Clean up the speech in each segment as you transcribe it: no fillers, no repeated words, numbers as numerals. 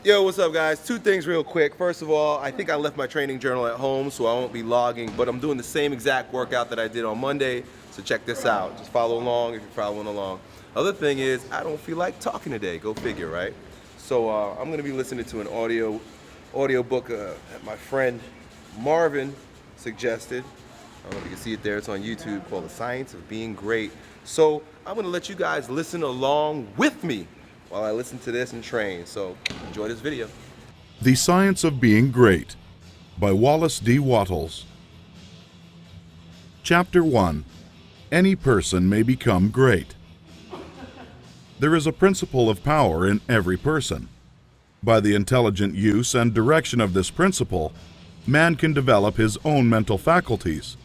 Yo, what's up, guys? Two things real quick. First of all, I think I left my training journal at home, so I won't be logging, but I'm doing the same exact workout that I did on Monday, so check this out. Just follow along if you're following along. Other thing is, I don't feel like talking today. Go figure, right? So I'm gonna be listening to an audio book that my friend Marvin suggested. I don't know if you can see it there. It's on YouTube, called The Science of Being Great. So I'm gonna let you guys listen along with me while I listen to this and train. So enjoy this video. The Science of Being Great by Wallace D. Wattles. Chapter 1. Any person may become great. There is a principle of power in every person. By the intelligent use and direction of this principle, man can develop his own mental faculties.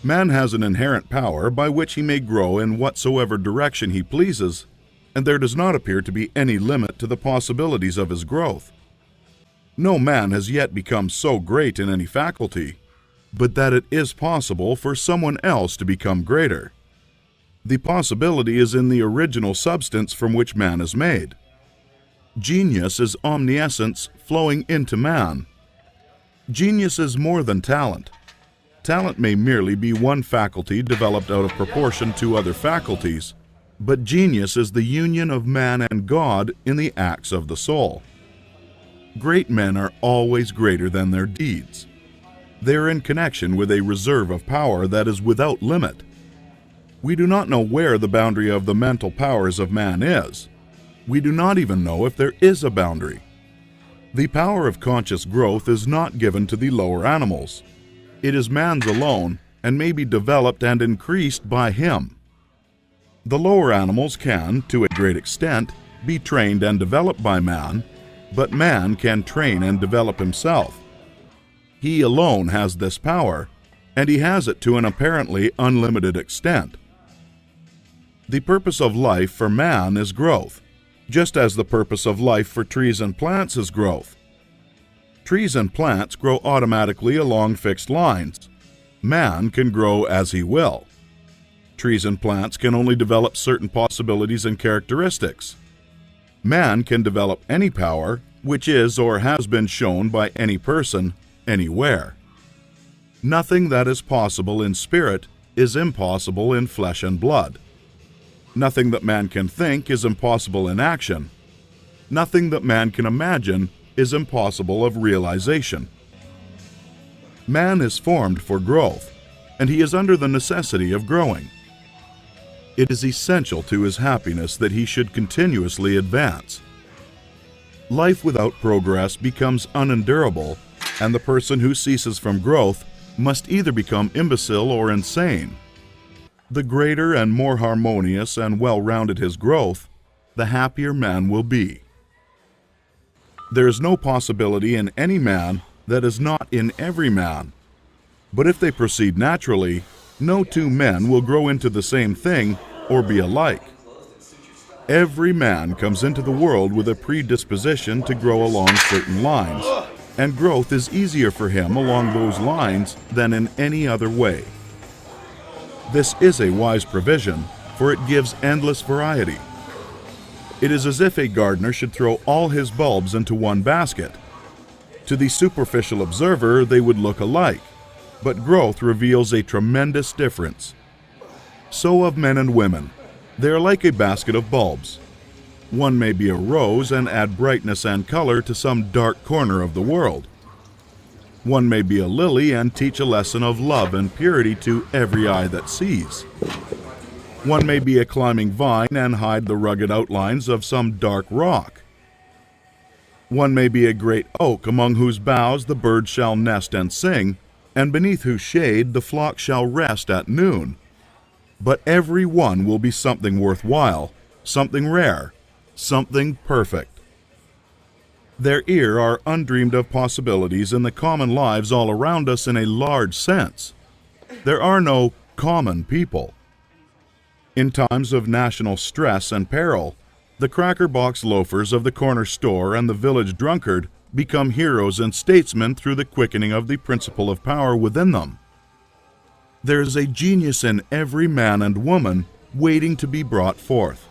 Man has an inherent power by which he may grow in whatsoever direction he pleases, and there does not appear to be any limit to the possibilities of his growth. No man has yet become so great in any faculty, but that it is possible for someone else to become greater. The possibility is in the original substance from which man is made. Genius is omniscience flowing into man. Genius is more than talent. Talent may merely be one faculty developed out of proportion to other faculties, but genius is the union of man and God in the acts of the soul. Great men are always greater than their deeds. They are in connection with a reserve of power that is without limit. We do not know where the boundary of the mental powers of man is. We do not even know if there is a boundary. The power of conscious growth is not given to the lower animals. It is man's alone and may be developed and increased by him. The lower animals can, to a great extent, be trained and developed by man, but man can train and develop himself. He alone has this power, and he has it to an apparently unlimited extent. The purpose of life for man is growth, just as the purpose of life for trees and plants is growth. Trees and plants grow automatically along fixed lines. Man can grow as he will. Trees and plants can only develop certain possibilities and characteristics. Man can develop any power, which is or has been shown by any person, anywhere. Nothing that is possible in spirit is impossible in flesh and blood. Nothing that man can think is impossible in action. Nothing that man can imagine is impossible of realization. Man is formed for growth, and he is under the necessity of growing. It is essential to his happiness that he should continuously advance. Life without progress becomes unendurable, and the person who ceases from growth must either become imbecile or insane. The greater and more harmonious and well-rounded his growth, the happier man will be. There is no possibility in any man that is not in every man. But if they proceed naturally, no two men will grow into the same thing or be alike. Every man comes into the world with a predisposition to grow along certain lines, and growth is easier for him along those lines than in any other way. This is a wise provision, for it gives endless variety. It is as if a gardener should throw all his bulbs into one basket. To the superficial observer, they would look alike, but growth reveals a tremendous difference. So of men and women. They are like a basket of bulbs. One may be a rose and add brightness and color to some dark corner of the world. One may be a lily and teach a lesson of love and purity to every eye that sees. One may be a climbing vine and hide the rugged outlines of some dark rock. One may be a great oak among whose boughs the birds shall nest and sing, and beneath whose shade the flock shall rest at noon. But every one will be something worthwhile, something rare, something perfect. There are undreamed of possibilities in the common lives all around us in a large sense. There are no common people. In times of national stress and peril, the cracker box loafers of the corner store and the village drunkard become heroes and statesmen through the quickening of the principle of power within them. There is a genius in every man and woman waiting to be brought forth.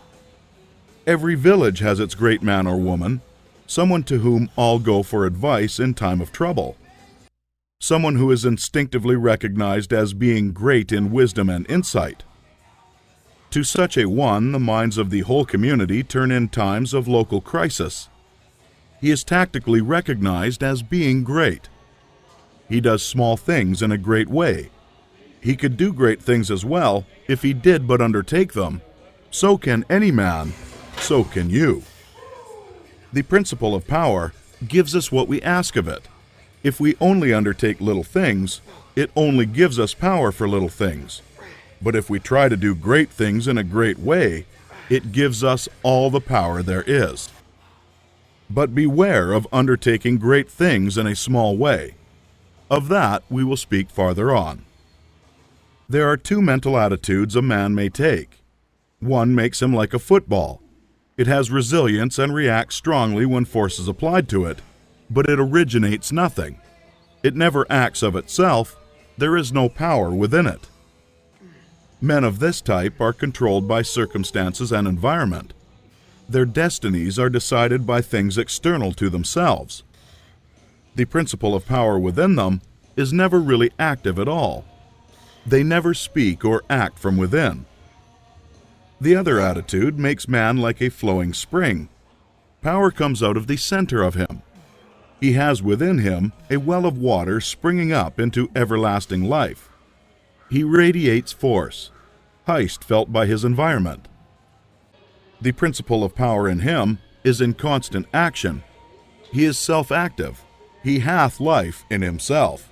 Every village has its great man or woman. someone to whom all go for advice in time of trouble, someone who is instinctively recognized as being great in wisdom and insight. To such a one, the minds of the whole community turn in times of local crisis. He is tactically recognized as being great. He does small things in a great way. He could do great things as well if he did but undertake them. So can any man, so can you. The principle of power gives us what we ask of it. If we only undertake little things, it only gives us power for little things. But if we try to do great things in a great way, it gives us all the power there is. But beware of undertaking great things in a small way. Of that we will speak farther on. There are two mental attitudes a man may take. One makes him like a football. It has resilience and reacts strongly when force is applied to it, but it originates nothing. It never acts of itself. There is no power within it. Men of this type are controlled by circumstances and environment. Their destinies are decided by things external to themselves. The principle of power within them is never really active at all. They never speak or act from within. The other attitude makes man like a flowing spring. Power comes out of the center of him. He has within him a well of water springing up into everlasting life. He radiates force, heist felt by his environment. The principle of power in him is in constant action. He is self-active. He hath life in himself.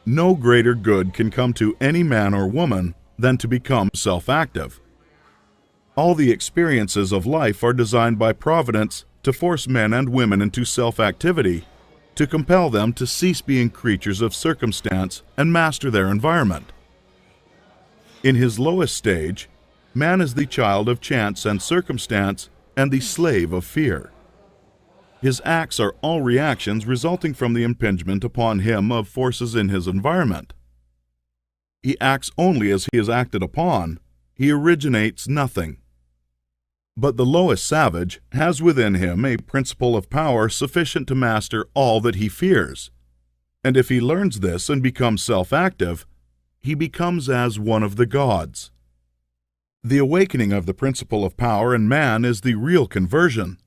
No greater good can come to any man or woman than to become self-active. All the experiences of life are designed by Providence to force men and women into self-activity, to compel them to cease being creatures of circumstance and master their environment. In his lowest stage, man is the child of chance and circumstance and the slave of fear. His acts are all reactions resulting from the impingement upon him of forces in his environment. He acts only as he is acted upon. He originates nothing. But the lowest savage has within him a principle of power sufficient to master all that he fears. And if he learns this and becomes self-active, he becomes as one of the gods. The awakening of the principle of power in man is the real conversion,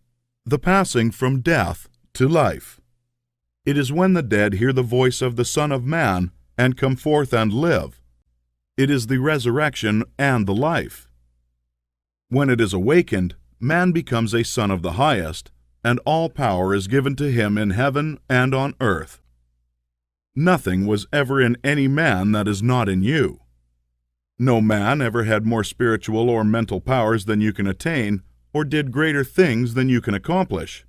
the passing from death to life. It is when the dead hear the voice of the Son of Man and come forth and live. It is the resurrection and the life. When it is awakened, man becomes a son of the highest, and all power is given to him in heaven and on earth. Nothing was ever in any man that is not in you. No man ever had more spiritual or mental powers than you can attain, or did greater things than you can accomplish.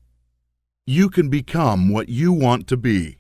You can become what you want to be.